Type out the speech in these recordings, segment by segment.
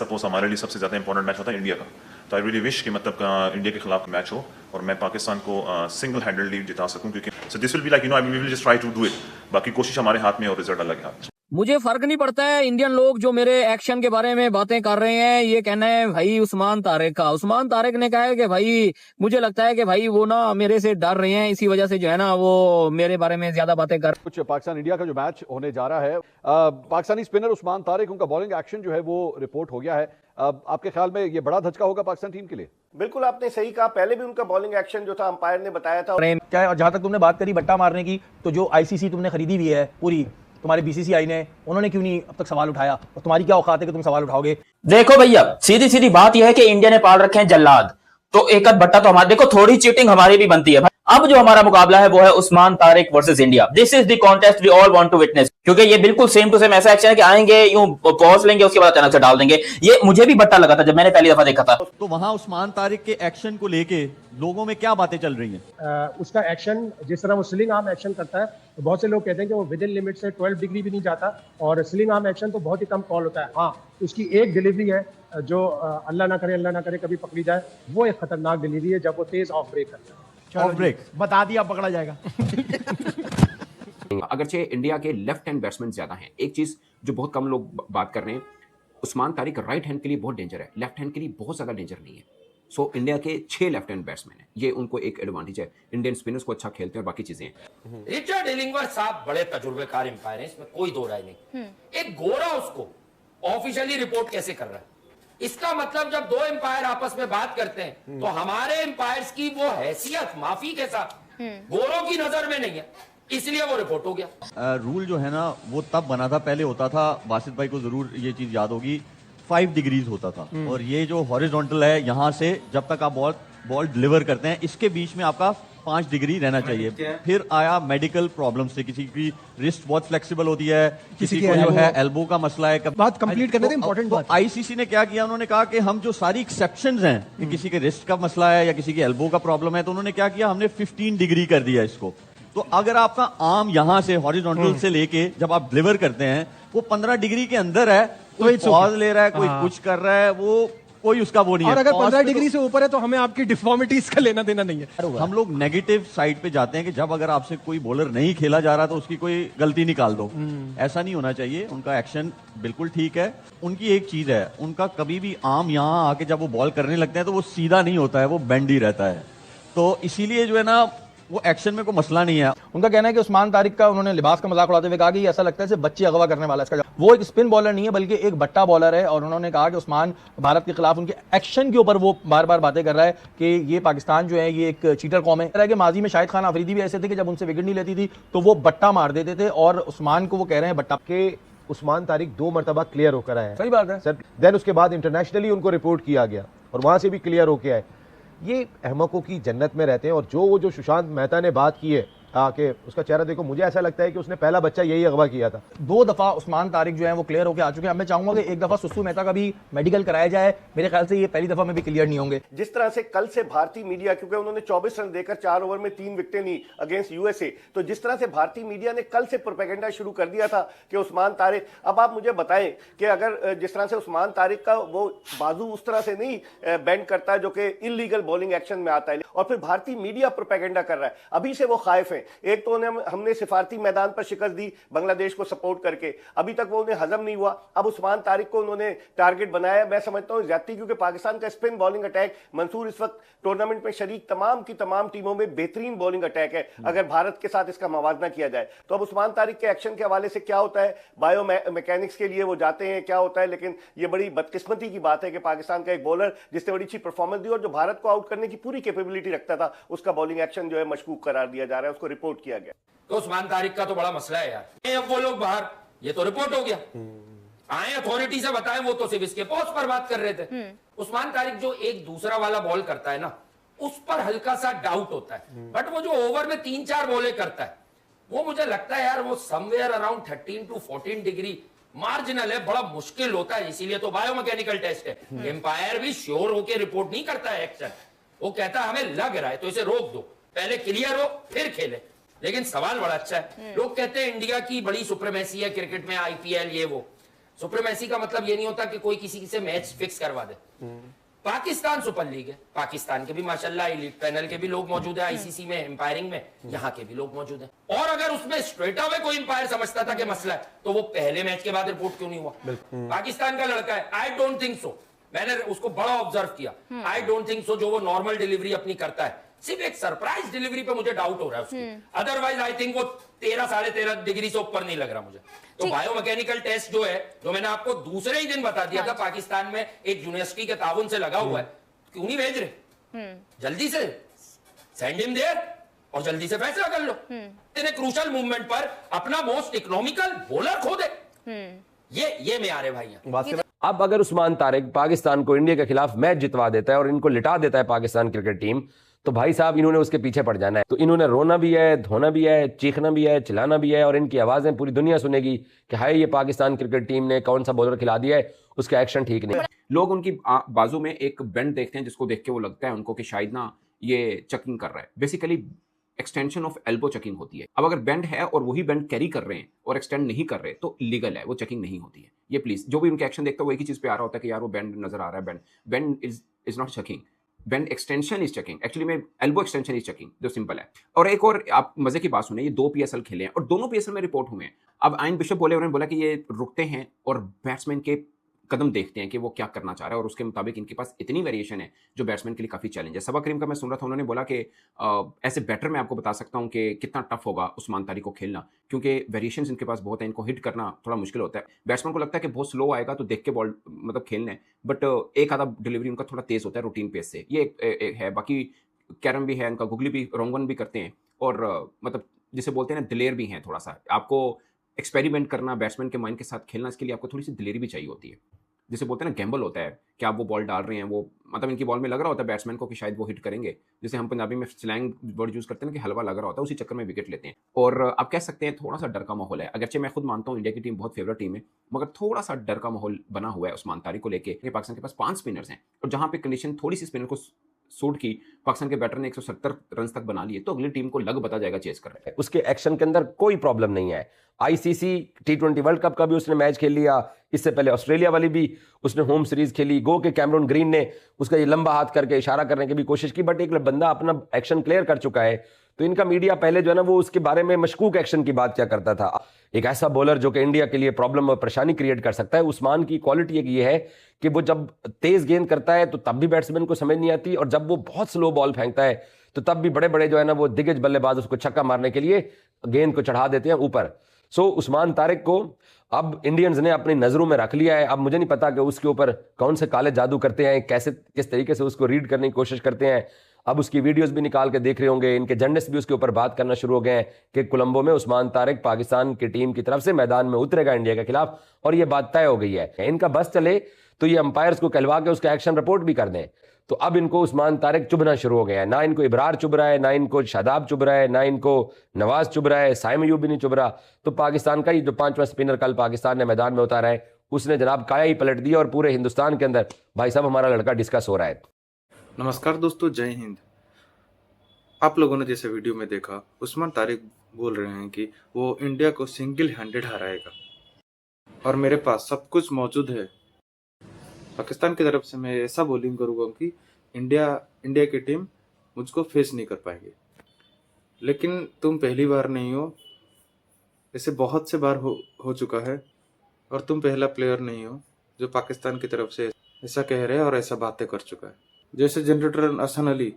Suppose हमारे लिए सबसे ज़्यादा इंपॉर्टेंट मैच होता है इंडिया का, तो आई रियली विश कि मतलब इंडिया के खिलाफ मैच हो और मैं पाकिस्तान को सिंगल हैंडेडली जिता सकूं, क्योंकि so this will be like we will just try to do it, बाकी कोशिश हमारे हाथ में और रिजल्ट अलग है हाथ में। मुझे फर्क नहीं पड़ता है इंडियन लोग जो मेरे एक्शन के बारे में बातें कर रहे हैं। ये कहना है भाई उस्मान तारिक का, उस्मान तारिक ने कहा है कि भाई मुझे लगता है कि भाई वो ना मेरे से डर रहे हैं, इसी वजह से जो है ना वो मेरे बारे में ज्यादा बातें कर। कुछ पाकिस्तान इंडिया का जो मैच होने जा रहा है, पाकिस्तानी स्पिनर उस्मान तारिक, उनका बॉलिंग एक्शन जो है वो रिपोर्ट हो गया है। आपके ख्याल में ये बड़ा धचका होगा पाकिस्तान टीम के लिए? बिल्कुल आपने सही कहा, पहले भी उनका बॉलिंग एक्शन जो था अंपायर ने बताया था। क्या जहां तक तुमने बात करी बट्टा मारने की, तो जो आईसीसी तुमने खरीदी हुई है पूरी, तुम्हारे बीसीसीआई ने, उन्होंने क्यों नहीं अब तक सवाल उठाया? और तुम्हारी क्या औकात है कि तुम सवाल उठाओगे? देखो भैया, सीधी सीधी बात यह है कि इंडिया ने पाल रखे हैं जल्लाद, तो एक आध बट्टा तो हमारा, देखो थोड़ी चीटिंग हमारी भी बनती है। अब जो हमारा मुकाबला है वो है Usman Tariq versus India. This is the contest we all want to witness, क्योंकि ये बिल्कुल सेम टू सेम ऐसा एक्शन है कि आएंगे यूं पॉज लेंगे, उसके बाद अचानक से डाल देंगे। ये मुझे भी बट्टा लगा था जब मैंने पहली दफा देखा था। तो वहां उस्मान तारिक के एक्शन को लेके लोगों में क्या बातें चल रही हैं? उसका एक्शन, जिस तरह वो स्लिंग आर्म एक्शन करता है, तो बहुत से लोग कहते हैं कि वो विद इन लिमिट से 12 डिग्री भी नहीं जाता, और स्लिंग आर्म एक्शन तो बहुत ही कम कॉल होता है। हाँ, उसकी एक डिलीवरी है जो अल्लाह ना करे कभी पकड़ी जाए, वो एक खतरनाक डिलीवरी है जब वो तेज ऑफ ब्रेक करता है। ऑफ ब्रेक बता दिया, पकड़ा जाएगा। अगरचे इंडिया के लेफ्ट हैंड बैट्समैन ज्यादा हैं, एक चीज जो बहुत कम लोग बात कर रहे हैं, उस्मान तारिक राइट हैंड के लिए बहुत डेंजर है, लेफ्ट हैंड के लिए बहुत ज्यादा डेंजर नहीं है। सो इंडिया के 6 लेफ्ट हैंड बैट्समैन हैं, ये उनको एक एडवांटेज है। इंडियन स्पिनर्स को अच्छा खेलते हैं और बाकी चीजें हैं। रिचर्ड इलिंगवर साहब बड़े तजुर्बेकार एम्पायर हैं, इसमें कोई दो राय नहीं। एक गोरा उसको ऑफिशियली रिपोर्ट कैसे कर रहा है? इसका मतलब जब दो एम्पायर आपस में बात करते हैं तो हमारे एम्पायर्स की वो हैसियत माफी के साथ गोरों की नजर में नहीं है, इसलिए वो रिपोर्ट हो गया। रूल जो है ना वो तब बना था, पहले होता था, वासिद भाई को जरूर ये चीज याद होगी, 5 डिग्रीज होता था, और ये जो हॉरिजॉन्टल है, यहां से जब तक आप बॉल डिलीवर करते हैं, इसके बीच में आपका 5 डिग्री रहना चाहिए। फिर आया मेडिकल प्रॉब्लम से, किसी की रिस्ट बहुत फ्लेक्सिबल होती है, किसी को जो है एल्बो का मसला है। बात कंप्लीट करने दें, इंपॉर्टेंट बात। आईसीसी ने क्या किया, उन्होंने कहा कि हम जो सारी एक्सेप्शंस हैं कि किसी के रिस्ट का मसला है या किसी की एल्बो का प्रॉब्लम है, तो उन्होंने क्या किया, हमने 15 डिग्री कर दिया इसको। तो अगर आपका आर्म यहां से हॉरिजॉन्टल से लेके जब आप डिलीवर करते हैं वो 15 डिग्री के अंदर है, कोई पॉज ले रहा है, कोई कुछ कर रहा है, वो कोई उसका वो नहीं है। और अगर 15 डिग्री से ऊपर है तो हमें आपकी डिफॉर्मिटीज का लेना देना नहीं है। हम लोग नेगेटिव साइड पे जाते हैं कि जब अगर आपसे कोई बॉलर नहीं खेला जा रहा तो उसकी कोई गलती निकाल दो, ऐसा नहीं होना चाहिए। उनका एक्शन बिल्कुल ठीक है। उनकी एक चीज है, उनका कभी भी आर्म यहाँ आके जब वो बॉल करने लगते हैं तो वो सीधा नहीं होता है, वो बेंड ही रहता है। तो इसीलिए जो है ना वो एक्शन में कोई मसला नहीं है। उनका कहना है कि उस्मान तारिक का, उन्होंने लिबास का मजाक उड़ाते हुए कहा कि ऐसा लगता है जैसे बच्चे अगवा करने वाला है। इसका वो एक स्पिन बॉलर नहीं है बल्कि एक बट्टा बॉलर है, और उन्होंने कहा कि उस्मान भारत के खिलाफ उनके एक्शन के ऊपर वो बार बार बातें कर रहा है कि ये पाकिस्तान जो है ये एक चीटर कौम है। कि माजी में शाहिद खान अफरीदी भी ऐसे थे कि जब उनसे विकेट नहीं लेती थी तो वो बट्टा मार देते थे, और उस्मान को वो कह रहे हैं बट्टा के। उस्मान तारिक 2 मरतबा क्लियर होकर आए। सही बात है सर। देन उसके बाद इंटरनेशनली उनको रिपोर्ट किया गया और वहां से भी क्लियर होके आए। ये अहमकों की जन्नत में रहते हैं। और जो सुशांत मेहता ने बात की है कि उसका चेहरा देखो, मुझे ऐसा लगता है कि उसने पहला बच्चा यही अगवा किया था। 2 दफा उस्मान तारिक जो है वो क्लियर होकर आ चुके हैं। मैं चाहूंगा कि एक दफा सुसु मेहता का भी मेडिकल कराया जाए। मेरे ख्याल से ये पहली दफा में भी क्लियर नहीं होंगे। जिस तरह से कल से भारतीय मीडिया, क्योंकि उन्होंने 24 रन देकर 4 ओवर में 3 विकेटें ली अगेंस्ट यूएसए, तो जिस तरह से भारतीय मीडिया ने कल से प्रोपेगेंडा शुरू कर दिया था कि उस्मान तारिक, अब आप मुझे बताएं कि अगर जिस तरह से उस्मान तारिक का वो बाजू उस तरह से नहीं बेंड करता है जो कि इलीगल बॉलिंग एक्शन में आता है, और फिर भारतीय मीडिया प्रोपेगेंडा कर रहा है, अभी से वो खाइफ है। एक तो हमने सिफारती मैदान पर शिकस्त दी बांग्लादेश को सपोर्ट करके, अभी तक वो उन्हें हजम नहीं हुआ। अब उस्मान तारिक को उन्होंने टारगेट बनाया। मैं समझता हूं ज्यादती, क्योंकि पाकिस्तान का स्पिन बॉलिंग अटैक, मंसूर इस वक्त टूर्नामेंट में शरीक तमाम की तमाम टीमों में बेहतरीन बॉलिंग अटैक है। अगर भारत के साथ इसका मवाजना किया जाए तो अब उस्मान तारिक के एक्शन के हवाले से क्या होता है, बायो मैकेनिक्स के लिए वो जाते हैं, क्या होता है। लेकिन ये बड़ी बदकिस्मती की बात है कि पाकिस्तान का एक बॉलर जिसने बड़ी अच्छी परफॉर्मेंस दी और जो भारत को आउट करने की पूरी कैपेबिलिटी रखता था, उसका बॉलिंग एक्शन जो है मशकूक करार दिया जा रहा है, उसको रिपोर्ट किया गया। तो उस्मान तारिक का तो बड़ा मसला है यार। अब वो लोग बाहर, ये तो रिपोर्ट हो गया, आए अथॉरिटी से बताएं, वो तो सिर्फ इसके पोस्ट पर बात कर रहे थे। उस्मान तारिक जो एक दूसरा वाला बॉल करता है ना, उस पर हल्का सा डाउट होता है, बट वो जो ओवर में 3-4 बॉलें करता है, वो मुझे लगता है यार वो somewhere around 13 to 14 degree marginal है, बड़ा मुश्किल होता है। इसीलिए तो बायोमैकेनिकल टेस्ट है। एम्पायर भी श्योर होकर रिपोर्ट नहीं करता है एक्शन, वो कहता है हमें लग रहा है तो इसे रोक दो, पहले क्लियर हो फिर खेले। लेकिन सवाल बड़ा अच्छा है, लोग कहते हैं इंडिया की बड़ी सुप्रीमेसी है क्रिकेट में, आईपीएल ये वो। सुप्रीमेसी का मतलब ये नहीं होता कि कोई किसी से मैच फिक्स करवा दे। पाकिस्तान सुपर लीग है, पाकिस्तान के भी माशाल्लाह एलीट पैनल के भी लोग मौजूद है, आईसीसी में एम्पायरिंग में यहाँ के भी लोग मौजूद हैं। और अगर उसमें स्ट्रेट अवे कोई एम्पायर समझता था कि मसला है, तो वो पहले मैच के बाद रिपोर्ट क्यों नहीं हुआ? पाकिस्तान का लड़का है, आई डोंट थिंक सो, मैंने उसको बड़ा ऑब्जर्व किया, आई डोंट थिंक सो जो वो नॉर्मल डिलीवरी अपनी करता है, सिर्फ एक सरप्राइज डिलीवरी पे मुझे डाउट हो रहा है उसकी, अदरवाइज आई थिंक वो 13 साढ़े 13 डिग्री से ऊपर नहीं लग रहा मुझे। तो बायोमैकेनिकल टेस्ट जो है, जो मैंने आपको दूसरे ही दिन बता दिया था, पाकिस्तान में एक यूनिवर्सिटी के ताउन से लगा हुआ है, क्यों नहीं भेज रहे? जल्दी से सेंड हिम देयर और जल्दी से फैसला कर लो। इतने क्रूशल मूवमेंट पर अपना मोस्ट इकोनॉमिकल बॉलर खो दे, ये में आ रहे भाई। अब अगर उस्मान तारिक पाकिस्तान को इंडिया के खिलाफ मैच जितवा देता है और इनको लिटा देता है पाकिस्तान क्रिकेट टीम, तो भाई साहब इन्होंने उसके पीछे पड़ जाना है। तो इन्होंने रोना भी है, धोना भी है, चीखना भी है, चिल्लाना भी है, और इनकी आवाजें पूरी दुनिया सुनेगी कि हाय ये पाकिस्तान क्रिकेट टीम ने कौन सा बॉलर खिला दिया है, उसका एक्शन ठीक नहीं। लोग उनकी बाजू में एक बेंड देखते हैं जिसको देख के वो लगता है उनको कि शायद ना ये चकिंग कर रहा है। Basically extension of elbow checking होती है। अब अगर बेंड है और वही बेंड कैरी कर रहे हैं और एक्सटेंड नहीं कर रहे तो इलीगल है, वो चेकिंग नहीं होती है। ये प्लीज जो भी उनके एक्शन देखता है वो एक ही चीज पे आ रहा होता है कि यार वो बेंड नजर आ रहा है, bend is not checking, bend extension is checking, actually में एल्बो एक्सटेंशन इज चेकिंग, जो सिंपल है। और एक और आप मजे की बात सुने, ये 2 PSL खेले हैं और दोनों PSL में रिपोर्ट हुए हैं। अब आइन बिशप बोले, उन्होंने बोला कि ये रुकते हैं और बैट्समैन के कदम देखते हैं कि वो क्या करना चाह रहा है और उसके मुताबिक इनके पास इतनी वेरिएशन है जो बैट्समैन के लिए काफी चैलेंज है। सबा करीम का मैं सुन रहा था, उन्होंने बोला कि ऐसे बैटर मैं आपको बता सकता हूं कि कितना टफ होगा उस्मान तारिक को खेलना, क्योंकि वेरिएशंस इनके पास बहुत है, इनको हिट करना थोड़ा मुश्किल होता है। बैट्समैन को लगता है कि बहुत स्लो आएगा तो देख के बॉल मतलब खेलना है, बट एक आधा डिलीवरी उनका थोड़ा तेज होता है रूटीन पेस से, ये एक है। बाकी कैरम भी है उनका, गुगली भी, रोंगन भी करते हैं और मतलब जिसे बोलते हैं ना दिलेर भी हैं थोड़ा सा। आपको एक्सपेरिमेंट करना, बैट्समैन के माइंड के साथ खेलना, इसके लिए आपको थोड़ी सी दिलेरी भी चाहिए होती है। जिसे बोलते हैं ना गैम्बल होता है कि आप वो बॉल डाल रहे हैं, वो मतलब इनकी बॉल में लग रहा होता है बैट्समैन को कि शायद वो हिट करेंगे, जैसे हम पंजाबी में स्लैंग वर्ड यूज करते हैं ना कि हलवा लग रहा होता है, उसी चक्कर में विकेट लेते हैं। और आप कह सकते हैं थोड़ा सा डर का माहौल है, अगरचे मैं खुद मानता हूँ इंडिया की टीम बहुत फेवरेट टीम है, मगर थोड़ा सा डर का माहौल बना हुआ है उस्मान तारिक को लेके। पाकिस्तान के पास 5 स्पिनर्स हैं और जहां पे कंडीशन थोड़ी सी स्पिनर को सूट की, पाकिस्तान के बैटर ने 170 रन तक बना लिए, तो अगली टीम को लग बता जाएगा चेस कर रहा है। उसके एक्शन के अंदर कोई प्रॉब्लम नहीं है। आईसीसी T20 वर्ल्ड कप का भी उसने मैच खेल लिया, इससे पहले ऑस्ट्रेलिया वाली भी उसने होम सीरीज खेली। गो के कैमरून ग्रीन ने उसका ये लंबा हाथ करके इशारा करने की भी कोशिश की, बट एक बंदा अपना एक्शन क्लियर कर चुका है। तो इनका मीडिया पहले जो है ना वो उसके बारे में मशकूक एक्शन की बात क्या करता था। एक ऐसा बॉलर जो कि इंडिया के लिए प्रॉब्लम और परेशानी क्रिएट कर सकता है। उस्मान की क्वालिटी एक ये है कि वो जब तेज गेंद करता है तो तब भी बैट्समैन को समझ नहीं आती, और जब वो बहुत स्लो बॉल फेंकता है तो तब भी बड़े बड़े जो है ना वो दिग्गज बल्लेबाज उसको छक्का मारने के लिए गेंद को चढ़ा देते हैं ऊपर। सो उस्मान तारिक को अब इंडियंस ने अपनी नजरों में रख लिया है। अब मुझे नहीं पता कि उसके ऊपर कौन से काले जादू करते हैं, कैसे किस तरीके से उसको रीड करने की कोशिश करते हैं। अब उसकी वीडियोस भी निकाल के देख रहे होंगे, इनके जर्नलिस्ट भी उसके ऊपर बात करना शुरू हो गए हैं कि कोलंबो में उस्मान तारिक पाकिस्तान की टीम की तरफ से मैदान में उतरेगा इंडिया के खिलाफ, और ये बात तय हो गई है। इनका बस चले तो ये अंपायर्स को कहलवा के उसका एक्शन रिपोर्ट भी कर दें। तो अब इनको उस्मान तारिक चुभना शुरू हो गया है। ना इनको इब्रार चुभ रहा है, ना इनको शादाब चुभ रहा है, ना इनको नवाज चुभ रहा है, साइम अयूब भी नहीं चुभ रहा। तो पाकिस्तान का ही जो 5वां स्पिनर कल पाकिस्तान ने मैदान में उतारा है, उसने जनाब काया ही पलट दिया, और पूरे हिंदुस्तान के अंदर भाई साहब हमारा लड़का डिस्कस हो रहा है। नमस्कार दोस्तों, जय हिंद। आप लोगों ने जैसे वीडियो में देखा, उस्मान तारिक बोल रहे हैं कि वो इंडिया को सिंगल हैंडेड हराएगा और मेरे पास सब कुछ मौजूद है। पाकिस्तान की तरफ से मैं ऐसा बॉलिंग करूँगा कि इंडिया की टीम मुझको फेस नहीं कर पाएगी। लेकिन तुम पहली बार नहीं हो, ऐसे बहुत से बार हो चुका है, और तुम पहला प्लेयर नहीं हो जो पाकिस्तान की तरफ से ऐसा कह रहे हैं और ऐसा बातें कर चुका है। जैसे जनरेटर हसन अली,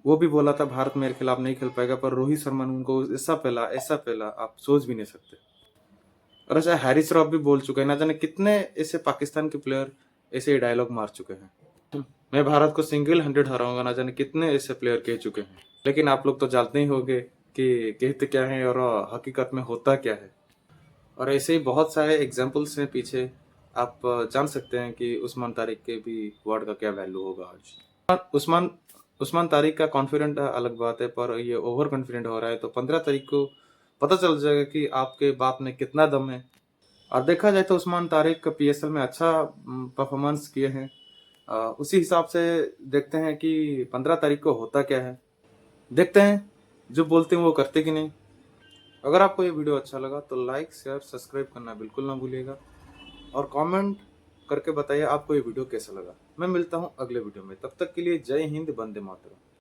वो भी बोला था भारत मेरे खिलाफ नहीं खेल पाएगा, पर रोहित शर्मा ने उनको ऐसा पहला आप सोच भी नहीं सकते। और ऐसा हैरिस रॉफ भी बोल चुका है, ना जाने कितने ऐसे पाकिस्तान के प्लेयर ऐसे डायलॉग मार चुके हैं, मैं भारत को सिंगल हैंडेड हराऊंगा, ना जाने कितने ऐसे प्लेयर कह चुके हैं। लेकिन आप लोग तो जानते ही होंगे कि कहते क्या है और हकीकत में होता क्या है। और ऐसे ही बहुत सारे एग्जाम्पल्स हैं पीछे, आप जान सकते हैं कि उस्मान तारिक के भी वर्ड का क्या वैल्यू होगा आज। उस्मान तारिक का कॉन्फिडेंट अलग बात है, पर ये ओवर कॉन्फिडेंट हो रहा है, तो 15 तारीख को पता चल जाएगा कि आपके बात में कितना दम है। और देखा जाए तो उस्मान तारिक PSL में अच्छा परफॉर्मेंस किए हैं, उसी हिसाब से देखते हैं कि 15 तारीख को होता क्या है। देखते हैं जो बोलते हैं वो करते कि नहीं। अगर आपको ये वीडियो अच्छा लगा तो लाइक, शेयर, सब्सक्राइब करना बिल्कुल ना भूलिएगा, और कमेंट करके बताइए आपको ये वीडियो कैसा लगा। मैं मिलता हूँ अगले वीडियो में, तब तक के लिए जय हिंद, वंदे मातरम।